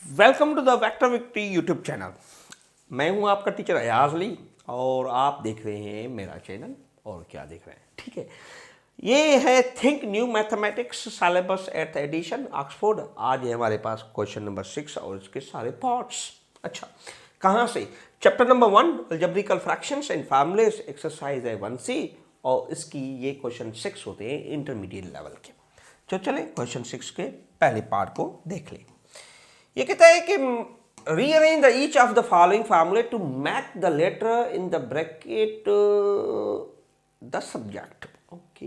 Welcome to the vector victory YouTube channel. मैं हूं आपका टीचर अयाज अली और आप देख रहे हैं मेरा चैनल। और क्या देख रहे हैं, ठीक है। ये है think new mathematics syllabus eight edition Oxford. आज है हमारे पास क्वेश्चन नंबर 6 और इसके सारे पार्ट्स। अच्छा, कहाँ से? Chapter number 1 algebraic fractions and formulas, exercise है 1C और इसकी ये क्वेश्चन 6 होते हैं इंटरमीडिएट लेवल के। तो चलें क्वेश्चन 6 के पहले पार्ट को देख लें। ये कहता है कि rearrange the each of the following formulae to make the letter in the bracket the subject. Okay,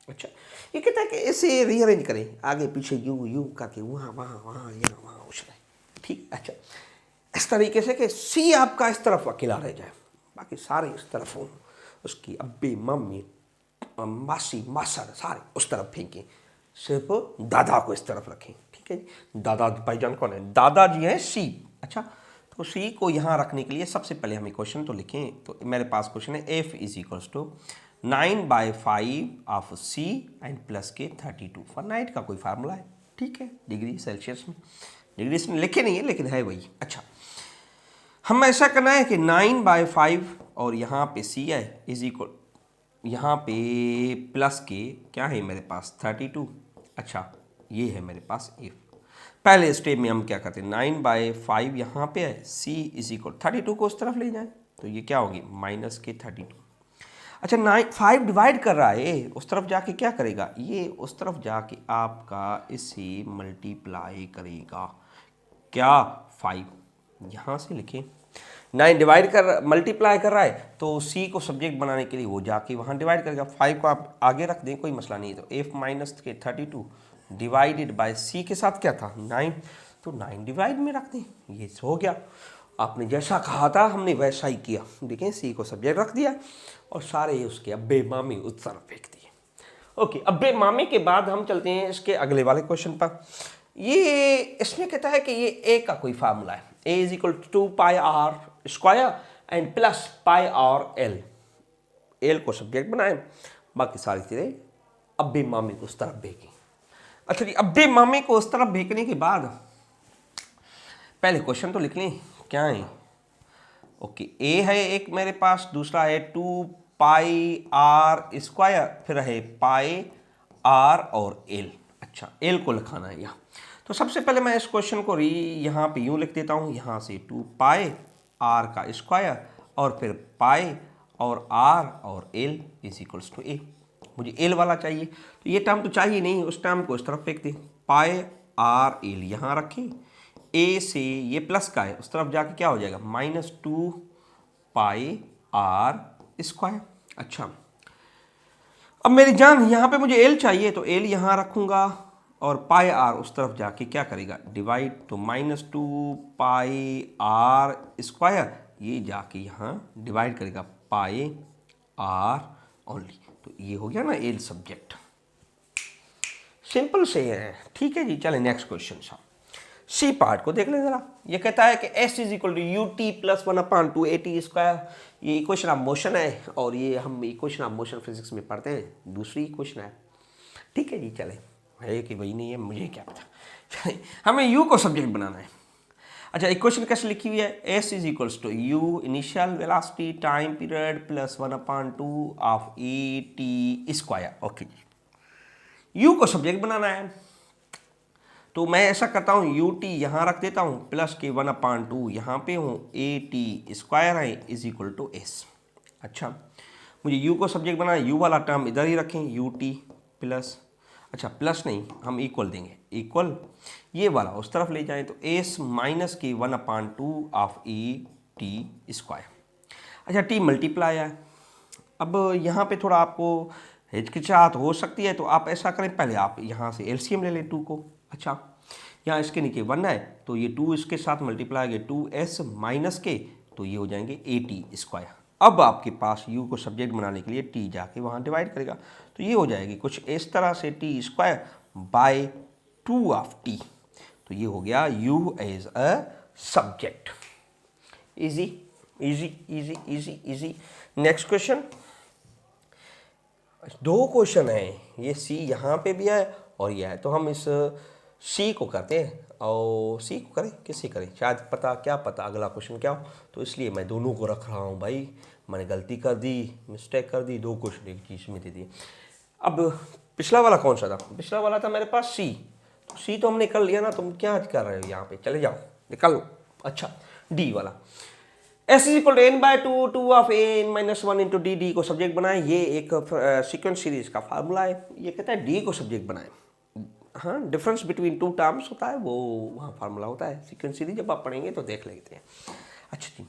अच्छा, ये कहता है कि इसे रीअरेंज करें, आगे पीछे यू यू करके वहाँ वहाँ वहाँ यहाँ वहाँ उछले। ठीक, अच्छा, इस तरीके से कि सी आपका इस तरफ अकेला रह जाए, बाकी सारे इस तरफ हों। उसकी अब्बी मम्मी मासी मासर सारे उस तरफ फेंकें, सिर्फ दादा को इस तरफ रखें। ठीक है जी, दादा भाईजान कौन है? दादाजी हैं सी। अच्छा, तो सी को यहाँ रखने के लिए सबसे पहले हम इक्वेशन तो लिखें। तो मेरे पास क्वेश्चन है F is equals to 9/5 of C and plus के 32 फॉरनाइट का कोई फार्मूला है। ठीक है, डिग्री सेल्सियस में, डिग्री इसमें लिखे नहीं है लेकिन है वही। अच्छा, हम ऐसा करना है कि 9/5 और यहाँ पे सी है इज इक्वल, यहाँ पे प्लस के क्या है मेरे पास 32। अच्छा, ये है मेरे पास एफ। पहले स्टेप में हम क्या करते हैं, 9/5 यहाँ पे है, सी इज इक्वल 32 को उस तरफ ले जाएं तो ये क्या होगी माइनस के 32। अच्छा, 5 डिवाइड कर रहा है, उस तरफ जाके क्या करेगा, ये उस तरफ जाके आपका इसे मल्टीप्लाई करेगा। क्या 5 यहाँ से लिखें, 9 डिवाइड कर मल्टीप्लाई कर रहा है तो सी को सब्जेक्ट बनाने के लिए वो जाके वहाँ डिवाइड करेगा। 5 को आप आगे रख दें, कोई मसला नहीं है। तो एफ माइनस के 32 डिवाइडेड बाय सी के साथ क्या था 9, तो 9 डिवाइड में रख दें, ये हो गया। आपने जैसा कहा था हमने वैसा ही किया। देखें, सी को सब्जेक्ट रख दिया और सारे उसके अब्बे मामी उस तरफ फेंक दिए। ओके, अब्बे मामी के बाद हम चलते हैं इसके अगले वाले क्वेश्चन पर। ये इसमें कहता है कि ये ए का कोई फार्मूला है, A is equal to 2πr square and plus πr L. L को सब्जेक्ट बनाए, बाकी सारी चीज़ें अब्बे मामी को उस तरफ भेजें। अच्छा जी, अब्बे मामी को उस तरफ भेजने के बाद पहले क्वेश्चन तो लिख लें क्या है। ओके, ए है एक मेरे पास, दूसरा है 2πr स्क्वायर, फिर है πr और एल। अच्छा, एल को लिखाना है यहाँ। तो सबसे पहले मैं इस क्वेश्चन को यहाँ पे यूँ लिख देता हूँ, यहाँ से 2πr का स्क्वायर और फिर पाई और r और l इज इक्वल्स टू ए। मुझे एल वाला चाहिए, तो ये टर्म तो चाहिए नहीं, उस टर्म को इस तरफ फेंक दें। पाई r l यहाँ रखें, ए से ये प्लस का है उस तरफ जाके क्या हो जाएगा -2πr स्क्वायर। अच्छा, अब मेरी जान यहाँ पे मुझे एल चाहिए तो एल यहाँ रखूँगा और पाई आर उस तरफ जाके क्या करेगा डिवाइड, तो -2πr स्क्वायर ये जाके यहाँ डिवाइड करेगा पाई आर ओनली। तो ये हो गया ना एल सब्जेक्ट, सिंपल से है। ठीक है जी, चलें नेक्स्ट क्वेश्चन साहब। सी पार्ट को देख लें जरा। ये कहता है कि S is equal to U T plus 1/2 AT square. ये इक्वेशन ऑफ मोशन है और ये हम इक्वेशन ऑफ मोशन फिजिक्स में पढ़ते हैं, दूसरी इक्वेशन है। ठीक है जी, चले, है कि वही नहीं है मुझे क्या पता। चले, हमें यू को सब्जेक्ट बनाना है। अच्छा, इक्वेशन कैसे लिखी हुई है, S is equals to U initial velocity time period plus 1/2 of AT square. Okay, U को सब्जेक्ट बनाना है तो मैं ऐसा करता हूँ यू टी यहाँ रख देता हूँ प्लस के 1/2 यहाँ पे हूँ AT स्क्वायर है इज इक्वल टू एस। अच्छा, मुझे यू को सब्जेक्ट बनाना, यू वाला टर्म इधर ही रखें, यू टी प्लस, अच्छा प्लस नहीं हम इक्वल देंगे, इक्वल ये वाला उस तरफ ले जाएं तो एस माइनस के 1/2 ऑफ AT स्क्वायर। अच्छा, टी मल्टीप्लाई है। अब यहाँ पे थोड़ा आपको हिचकिचाहट हो सकती है तो आप ऐसा करें, पहले आप यहाँ से एलसीएम ले लें 2 को। अच्छा, यहाँ इसके नीचे 1 है तो ये 2 इसके साथ मल्टीप्लाई होंगे 2s माइनस के, तो ये हो जाएंगे AT स्क्वायर। अब आपके पास u को सब्जेक्ट बनाने के लिए t जाके वहाँ डिवाइड करेगा तो ये हो जाएगी कुछ इस तरह से t square by 2 of t। तो ये हो गया u as a subject. Easy easy easy easy easy. Next question, 2 question है, ये सी यहाँ पे भी है और ये है, तो हम इस सी को करते हैं और सी को करें, किससे करें, शायद पता क्या पता अगला क्वेश्चन क्या हो, तो इसलिए मैं दोनों को रख रहा हूँ भाई। मैंने गलती कर दी, मिस्टेक कर दी, दो क्वेश्चन एक चीज़ में दे दिए। अब पिछला वाला कौन सा था, पिछला वाला था मेरे पास सी, तो सी तो हमने कर लिया ना, तुम क्या कर रहे हो यहाँ पे, चले जाओ निकाल लो। अच्छा डी वाला, S is equal to N by two, two of A N minus one into D, D को सब्जेक्ट बनाए, ये एक सीक्वेंस सीरीज का फार्मूला है। ये कहता है डी को सब्जेक्ट बनाए, हाँ डिफरेंस बिटवीन टू टर्म्स होता है वो वहाँ फार्मूला होता है, सीक्वेंस सीरीज जब आप पढ़ेंगे तो देख लेते हैं। अच्छा जी,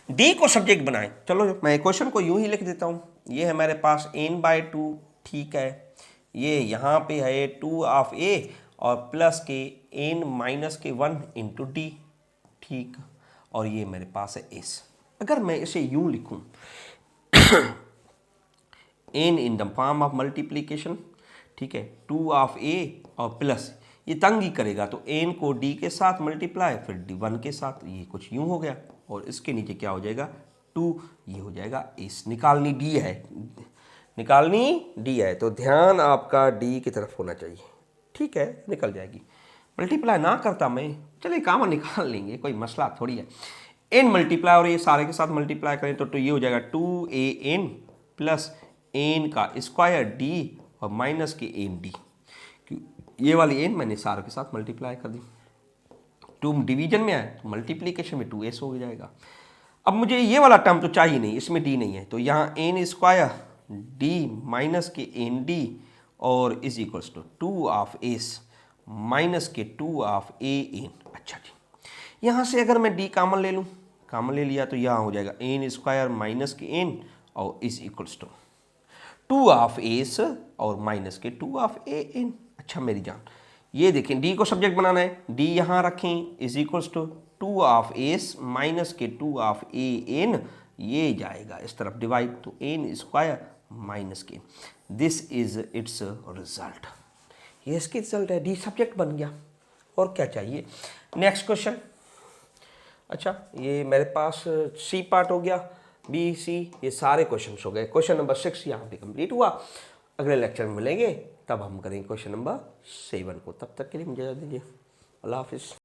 डी को सब्जेक्ट बनाए, चलो मैं क्वेश्चन को यूं ही लिख देता हूँ। ये है मेरे पास एन बाय टू, ठीक है, ये यहाँ पे है टू ऑफ ए और प्लस के एन माइनस के वन इंटू डी, ठीक, और ये मेरे पास है एस। अगर मैं इसे यूं लिखूं N in the form of multiplication, ठीक है, टू ऑफ ए और प्लस, ये तंग ही करेगा तो एन को डी के साथ मल्टीप्लाई फिर डी वन के साथ, ये कुछ यूं हो गया, और इसके नीचे क्या हो जाएगा टू, ये हो जाएगा एस। निकालनी डी है, निकालनी डी है, तो ध्यान आपका डी की तरफ होना चाहिए, ठीक है, निकल जाएगी। मल्टीप्लाई ना करता मैं, चलिए काम निकाल लेंगे, कोई मसला थोड़ी है। एन मल्टीप्लाई और ये सारे के साथ मल्टीप्लाई करें तो ये हो जाएगा two A N plus N का स्क्वायर डी और माइनस के एन डी, ये वाली एन मैंने सारों के साथ मल्टीप्लाई कर दी, टू डिवीजन में आए तो मल्टीप्लीकेशन में टू एस हो जाएगा। अब मुझे ये वाला टर्म तो चाहिए नहीं, इसमें डी नहीं है, तो यहाँ एन स्क्वायर डी माइनस के एन डी और is equals to two of S minus के टू ऑफ ए एन। अच्छा जी, यहाँ से अगर मैं डी कामन ले लूँ, कामन ले लिया तो यहाँ हो जाएगा एन स्क्वायर माइनस के एन और is equals to two of S और माइनस के टू ऑफ ए एन। अच्छा मेरी जान, ये देखें डी को सब्जेक्ट बनाना है, डी यहाँ रखें is equals to two of S minus के टू ऑफ ए एन, ये जाएगा इस तरफ डिवाइड, तो एन स्क्वायर माइनस के, दिस इज इट्स रिजल्ट, ये इसकी रिजल्ट है, डी सब्जेक्ट बन गया, और क्या चाहिए। नेक्स्ट क्वेश्चन, अच्छा ये मेरे पास सी पार्ट हो गया, बी सी ये सारे क्वेश्चन हो गए, क्वेश्चन नंबर 6 यहाँ पे कंप्लीट हुआ। अगले लेक्चर में मिलेंगे, तब हम करेंगे क्वेश्चन नंबर 7 को, तब तक के लिए मुझे दीजिए, अल्लाह हाफिज़।